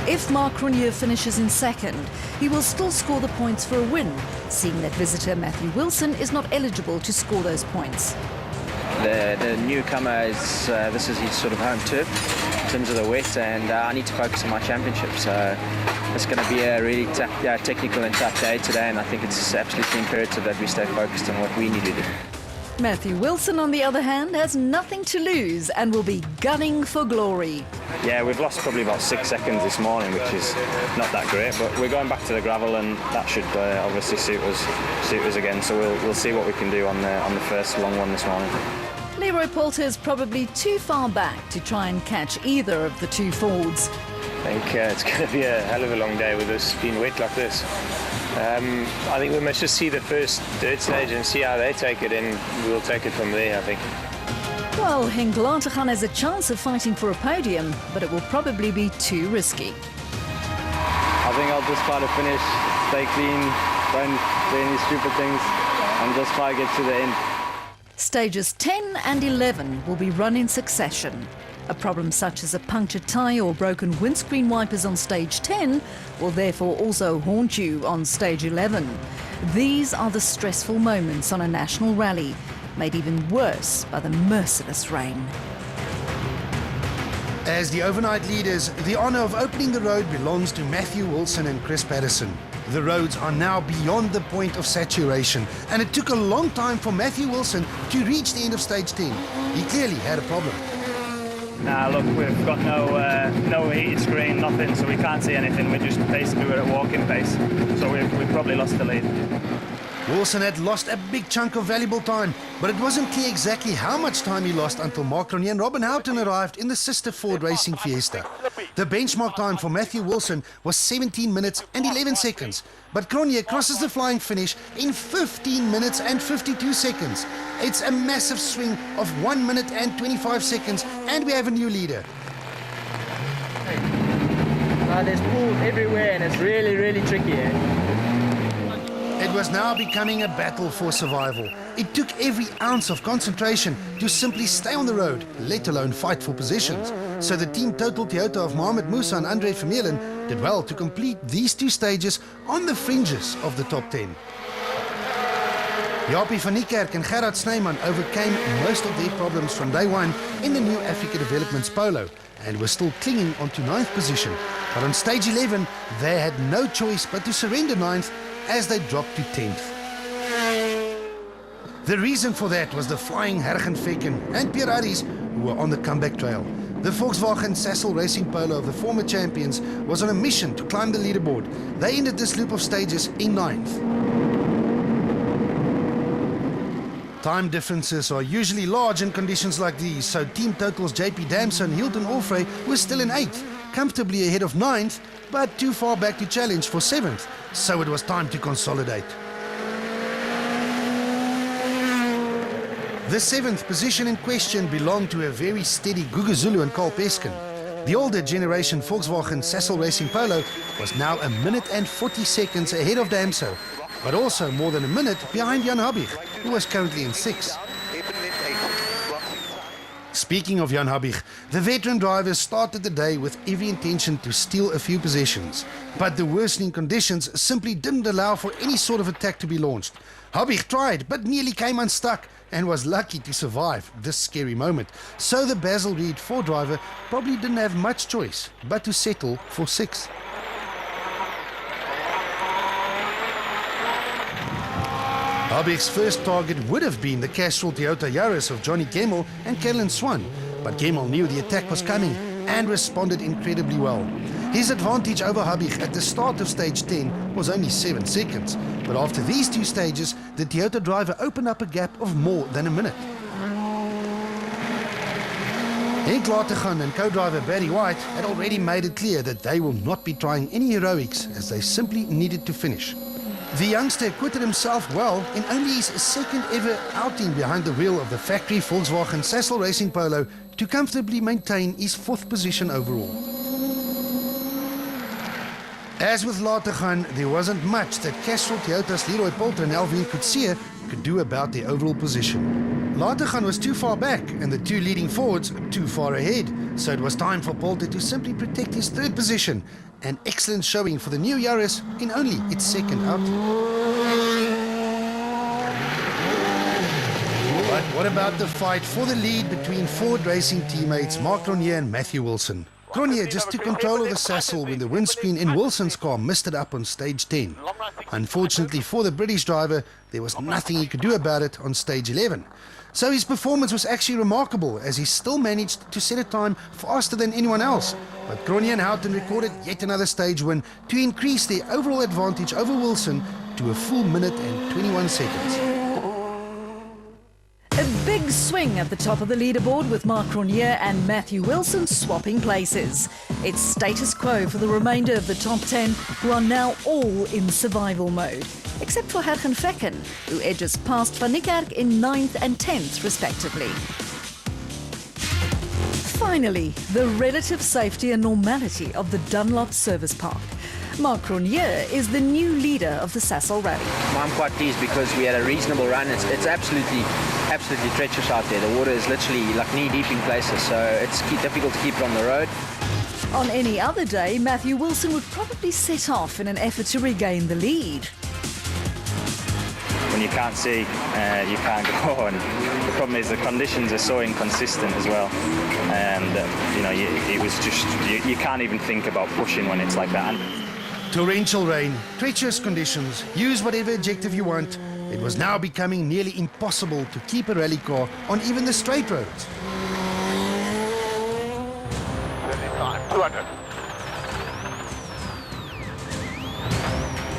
If Mark Cronje finishes in second, he will still score the points for a win, seeing that visitor Matthew Wilson is not eligible to score those points. The newcomer is this is his sort of home turf in terms of the wet, and I need to focus on my championship. So it's going to be a really technical and tough day today, and I think it's absolutely imperative that we stay focused on what we need to do. Matthew Wilson, on the other hand, has nothing to lose and will be gunning for glory. Yeah, we've lost probably about 6 seconds this morning, which is not that great, but we're going back to the gravel, and that should obviously suit us again. So we'll see what we can do on the first long one this morning. Leroy Poulter is probably too far back to try and catch either of the 2 Fords. I think it's going to be a hell of a long day with us being wet like this. I think we must just see the first dirt stage and see how they take it, and we'll take it from there, I think. Well, Henglatergan has a chance of fighting for a podium, but it will probably be too risky. I think I'll just try to finish, stay clean, don't do any stupid things, and just try to get to the end. Stages 10 and 11 will be run in succession. A problem such as a punctured tyre or broken windscreen wipers on stage 10 will therefore also haunt you on stage 11. These are the stressful moments on a national rally, made even worse by the merciless rain. As the overnight leaders, the honour of opening the road belongs to Matthew Wilson and Chris Patterson. The roads are now beyond the point of saturation, and it took a long time for Matthew Wilson to reach the end of stage 10. He clearly had a problem. Nah, look, we've got no heated screen, nothing, so we can't see anything. We're just basically at walking pace, so we've probably lost the lead. Wilson had lost a big chunk of valuable time, but it wasn't clear exactly how much time he lost until Mark Cronje and Robin Houghton arrived in the sister Ford Racing Fiesta. The benchmark time for Matthew Wilson was 17 minutes and 11 seconds, but Cronje crosses the flying finish in 15 minutes and 52 seconds. It's a massive swing of 1 minute and 25 seconds, and we have a new leader. There's pool everywhere, and it's really, really tricky. It was now becoming a battle for survival. It took every ounce of concentration to simply stay on the road, let alone fight for positions. So the team Total Toyota of Mohamed Musa and Andre Vermeulen did well to complete these 2 stages on the fringes of the top 10. Japie van Niekerk and Gerard Snyman overcame most of their problems from day one in the new Africa Developments Polo and were still clinging onto 9th position. But on stage 11, they had no choice but to surrender 9th as they dropped to 10th. The reason for that was the flying Hergenvecken and Pierre Harries, who were on the comeback trail. The Volkswagen Sasol Racing Polo of the former champions was on a mission to climb the leaderboard. They ended this loop of stages in 9th. Time differences are usually large in conditions like these, so Team Total's JP Damson and Hilton Orfrey were still in 8th. comfortably ahead of 9th, but too far back to challenge for 7th, so it was time to consolidate. The 7th position in question belonged to a very steady Guguzulu and Carl Peskin. The older generation Volkswagen Sasol Racing Polo was now 1 minute and 40 seconds ahead of Damso, but also more than a minute behind Jan Habig, who was currently in 6th. Speaking of Jan Habig, the veteran driver started the day with every intention to steal a few positions, but the worsening conditions simply didn't allow for any sort of attack to be launched. Habig tried, but nearly came unstuck and was lucky to survive this scary moment. So the Basil Reed 4 driver probably didn't have much choice but to settle for 6th. Habig's first target would have been the Castrol Toyota Yaris of Johnny Gemmell and Kellen Swan, but Gemmell knew the attack was coming and responded incredibly well. His advantage over Habig at the start of stage 10 was only 7 seconds, but after these 2 stages, the Toyota driver opened up a gap of more than a minute. Henk Lategan and co-driver Barry White had already made it clear that they will not be trying any heroics as they simply needed to finish. The youngster acquitted himself well in only his second ever outing behind the wheel of the factory Volkswagen Sasol Racing Polo to comfortably maintain his 4th position overall. As with Lategan, there wasn't much that Castrol Toyota's Leroy Poulter and Alvin Coetzee could do about their overall position. Lategan was too far back and the 2 leading Fords too far ahead, so it was time for Poulter to simply protect his 3rd position. An excellent showing for the new Yaris in only its 2nd out. But what about the fight for the lead between Ford Racing teammates Mark Cronje and Matthew Wilson? Cronje just took control of the Sasol when the windscreen in Wilson's car missed it up on stage 10. Unfortunately for the British driver, there was nothing he could do about it on stage 11. So his performance was actually remarkable as he still managed to set a time faster than anyone else. But Cronje and Houghton recorded yet another stage win to increase their overall advantage over Wilson to a full minute and 21 seconds. A big swing at the top of the leaderboard with Mark Cronje and Matthew Wilson swapping places. It's status quo for the remainder of the top 10, who are now all in survival mode, except for Hergen Vecken, who edges past Van Niekerk in 9th and 10th respectively. Finally, the relative safety and normality of the Dunlop Service Park. Mark Cronje is the new leader of the Sasol Rally. I'm quite pleased because we had a reasonable run. It's absolutely treacherous out there. The water is literally like knee deep in places, so it's difficult to keep it on the road. On any other day, Matthew Wilson would probably set off in an effort to regain the lead. When you can't see, you can't go on. The problem is the conditions are so inconsistent as well, and it was just you can't even think about pushing when it's like that. Torrential rain, treacherous conditions, use whatever adjective you want. It was now becoming nearly impossible to keep a rally car on even the straight roads. 200.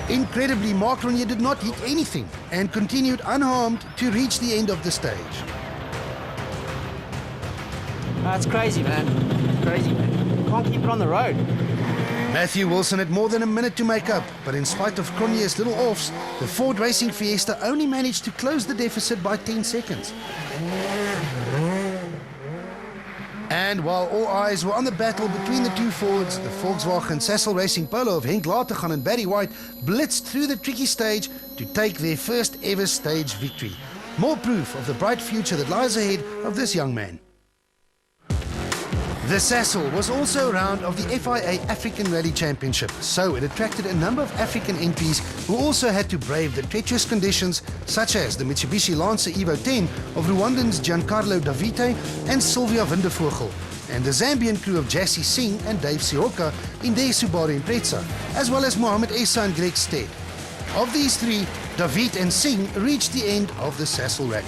Incredibly, Mark Cronje did not hit anything and continued unharmed to reach the end of the stage. It's crazy, man. It's crazy, man. Can't keep it on the road. Matthew Wilson had more than a minute to make up, but in spite of Cronje's little offs, the Ford Racing Fiesta only managed to close the deficit by 10 seconds. And while all eyes were on the battle between the 2 Fords, the Volkswagen Sasol Racing Polo of Henk Lategan and Barry White blitzed through the tricky stage to take their first ever stage victory. More proof of the bright future that lies ahead of this young man. The Sasol was also a round of the FIA African Rally Championship, so it attracted a number of African entries who also had to brave the treacherous conditions, such as the Mitsubishi Lancer Evo 10 of Rwandans Giancarlo Davite and Sylvia Windevogel, and the Zambian crew of Jassy Singh and Dave Sioka in their Subaru Impreza, as well as Mohamed Essa and Greg Stead. Of these 3, David and Singh reached the end of the Sasol Rally.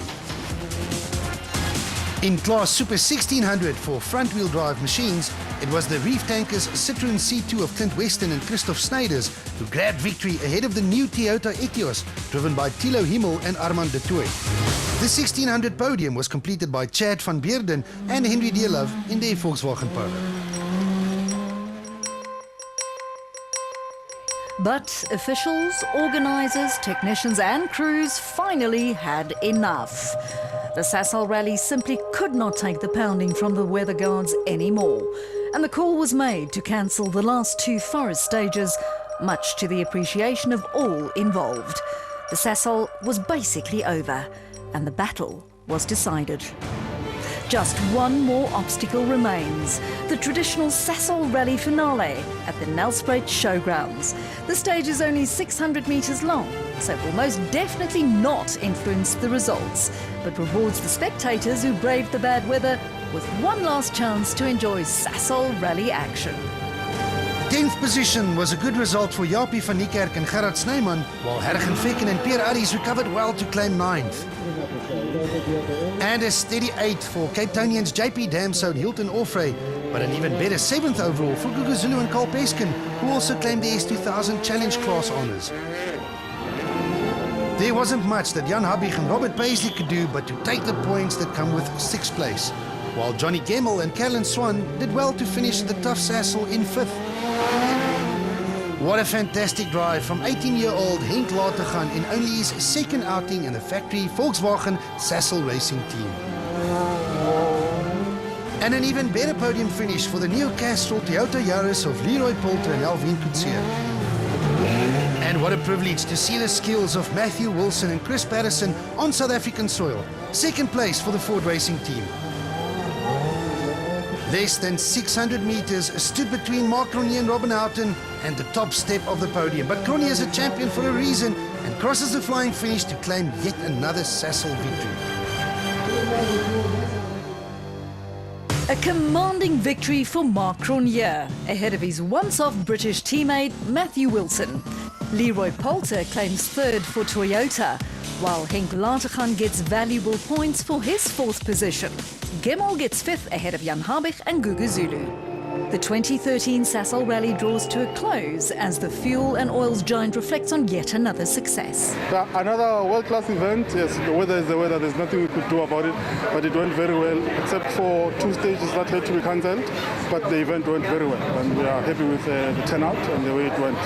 In Class Super 1600 for front-wheel drive machines, it was the Reef Tankers Citroen C2 of Clint Weston and Christoph Sneyders who grabbed victory ahead of the new Toyota Etios, driven by Thilo Himmel and Armand de Tooy. The 1600 podium was completed by Chad van Beerden and Henry Deelove in their Volkswagen Polo. But officials, organisers, technicians and crews finally had enough. The Sasol rally simply could not take the pounding from the weather guards anymore, and the call was made to cancel the last two forest stages, much to the appreciation of all involved. The Sasol was basically over, and the battle was decided. Just one more obstacle remains, the traditional Sasol rally finale at the Nelspruit Showgrounds. The stage is only 600 metres long, so it will most definitely not influence the results, but rewards the spectators who braved the bad weather with one last chance to enjoy Sasol rally action. 10th position was a good result for Japie van Niekerk and Gerard Snyman, while Hergen Vekken and Pierre Aries recovered well to claim 9th. And a steady 8th for Cape Townians JP Damso and Hilton Offrey, but an even better 7th overall for Gugu Zulu and Carl Peskin, who also claimed the S2000 Challenge class honours. There wasn't much that Jan Habig and Robert Paisley could do but to take the points that come with 6th place, while Johnny Gemmel and Carolyn Swan did well to finish the tough Sasol in 5th. What a fantastic drive from 18-year-old Henk Latergan in only his second outing in the factory Volkswagen Sasol racing team. And an even better podium finish for the new Castrol Toyota Yaris of Leroy Poulter and Alvin Coetzee. And what a privilege to see the skills of Matthew Wilson and Chris Patterson on South African soil. 2nd place for the Ford racing team. Less than 600 metres stood between Mark Cronje and Robin Houghton and the top step of the podium. But Cronje is a champion for a reason and crosses the flying finish to claim yet another Sasol victory. A commanding victory for Mark Cronje, ahead of his once-off British teammate Matthew Wilson. Leroy Poulter claims 3rd for Toyota, while Henk Latergan gets valuable points for his 4th position. Gemmel gets 5th ahead of Jan Habig and Gugu Zulu. The 2013 Sasol rally draws to a close as the fuel and oils giant reflects on yet another success. Another world-class event. Yes, the weather is the weather. There's nothing we could do about it, but it went very well, except for 2 stages that had to be cancelled. But the event went very well, and we are happy with the turnout and the way it went.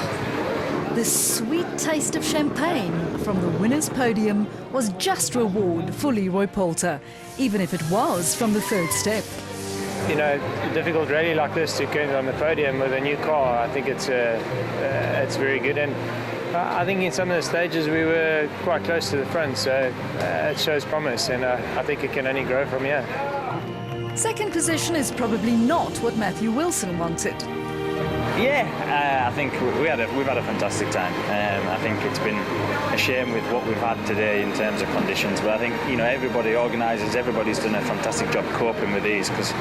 The sweet taste of champagne from the winner's podium was just reward for Leroy Poulter, even if it was from the 3rd step. You know, a difficult rally like this to get on the podium with a new car, I think it's very good. And I think in some of the stages we were quite close to the front, so it shows promise, and I think it can only grow from here. 2nd position is probably not what Matthew Wilson wanted. Yeah, I think we've had a fantastic time. I think it's been a shame with what we've had today in terms of conditions, but I think, you know, everybody organises, everybody's done a fantastic job coping with these, because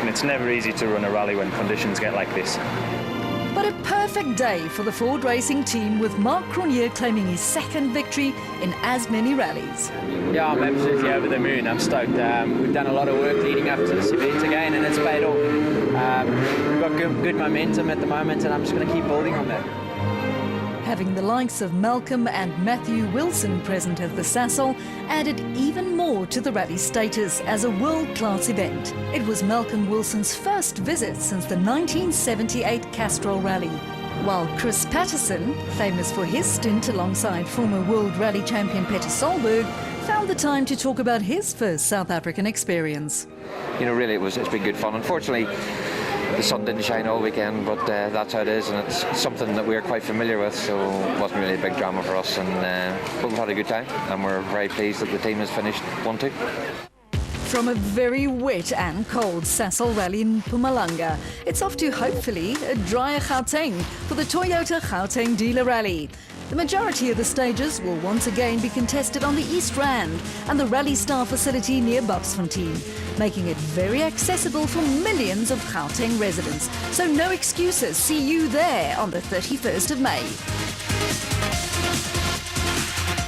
it's never easy to run a rally when conditions get like this. But a perfect day for the Ford racing team, with Mark Cronje claiming his 2nd victory in as many rallies. Yeah, I'm absolutely over the moon. I'm stoked. We've done a lot of work leading up to this event again, and it's paid off. We've got good momentum at the moment, and I'm just going to keep building on that. Having the likes of Malcolm and Matthew Wilson present at the Sasol added even more to the rally status as a world-class event. It was Malcolm Wilson's first visit since the 1978 Castrol Rally, while Chris Patterson, famous for his stint alongside former World Rally champion Peter Solberg, found the time to talk about his first South African experience. You know, really it's been good fun. Unfortunately, the sun didn't shine all weekend, but that's how it is, and it's something that we're quite familiar with, so it wasn't really a big drama for us, but we've had a good time, and we're very pleased that the team has finished 1-2. From a very wet and cold Sasol rally in Mpumalanga, it's off to hopefully a drier Gauteng for the Toyota Gauteng Dealer Rally. The majority of the stages will once again be contested on the East Rand and the Rally Star facility near Babsfontein, making it very accessible for millions of Gauteng residents. So no excuses, see you there on the 31st of May.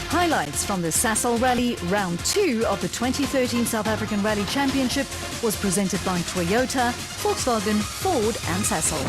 Highlights from the Sasol Rally Round 2 of the 2013 South African Rally Championship was presented by Toyota, Volkswagen, Ford and Sasol.